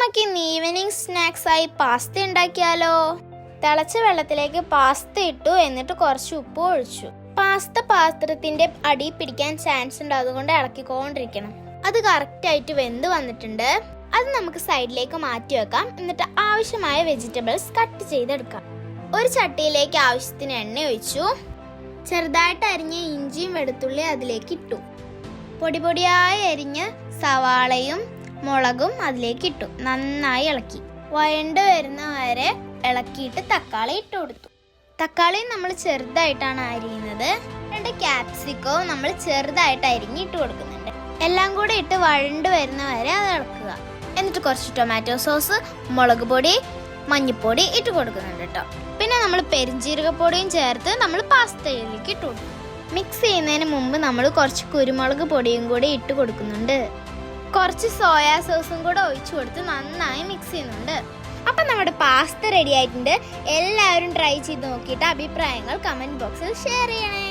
നമുക്ക് ഇന്ന് evening snacks ആയി പാസ്ത ഉണ്ടാക്കിയാലോ? തിളച്ച വെള്ളത്തിലേക്ക് പാസ്ത ഇട്ടു, എന്നിട്ട് കുറച്ച് ഉപ്പ് ഒഴിച്ചു. പാസ്ത പാത്രത്തിന്റെ അടി പിടിക്കാൻ ചാൻസ് ഉണ്ട്, അതുകൊണ്ട് ഇളക്കിക്കൊണ്ടിരിക്കണം. അത് കറക്റ്റ് ആയിട്ട് വെന്ത് വന്നിട്ടുണ്ട്. അത് നമുക്ക് സൈഡിലേക്ക് മാറ്റി വെക്കാം. എന്നിട്ട് ആവശ്യമായ വെജിറ്റബിൾസ് കട്ട് ചെയ്തെടുക്കാം. ഒരു ചട്ടിയിലേക്ക് ആവശ്യത്തിന് എണ്ണ ഒഴിച്ചു. ചെറുതായിട്ട് അരിഞ്ഞ ഇഞ്ചിയും വെളുത്തുള്ളി അതിലേക്ക് ഇട്ടു. പൊടിയായി അരിഞ്ഞ് സവാളയും മുളകും അതിലേക്ക് ഇട്ടു. നന്നായി ഇളക്കി. വഴണ്ട് വരുന്ന വരെ ഇളക്കിയിട്ട് തക്കാളി ഇട്ട് കൊടുത്തു. തക്കാളി നമ്മൾ ചെറുതായിട്ടാണ് അരിയുന്നത്. 2 ക്യാപ്സിക്കവും നമ്മൾ ചെറുതായിട്ട് അരിഞ്ഞിട്ട് കൊടുക്കുന്നുണ്ട്. എല്ലാം കൂടി ഇട്ട് വഴണ്ട് വരുന്ന വരെ അത് ഇളക്കുക. എന്നിട്ട് കുറച്ച് ടൊമാറ്റോ സോസ്, മുളക് പൊടി, മഞ്ഞൾപ്പൊടി ഇട്ട് കൊടുക്കുന്നുണ്ട് കേട്ടോ. പിന്നെ നമ്മൾ പെരിഞ്ജീരകപ്പൊടിയും ചേർത്ത് നമ്മൾ പാസ്തയിലേക്ക് ഇട്ട് കൊടുക്കും. മിക്സ് ചെയ്യുന്നതിന് മുമ്പ് നമ്മൾ കുറച്ച് കുരുമുളക് പൊടിയും കൂടി ഇട്ട് കൊടുക്കുന്നുണ്ട്. കുറച്ച് സോയാ സോസും കൂടെ ഒഴിച്ചു കൊടുത്ത് നന്നായി മിക്സ് ചെയ്യുന്നുണ്ട്. അപ്പം നമ്മുടെ പാസ്ത റെഡി ആയിട്ടുണ്ട്. എല്ലാവരും ട്രൈ ചെയ്ത് നോക്കിയിട്ട് അഭിപ്രായങ്ങൾ കമൻറ്റ് ബോക്സിൽ ഷെയർ ചെയ്യണേ.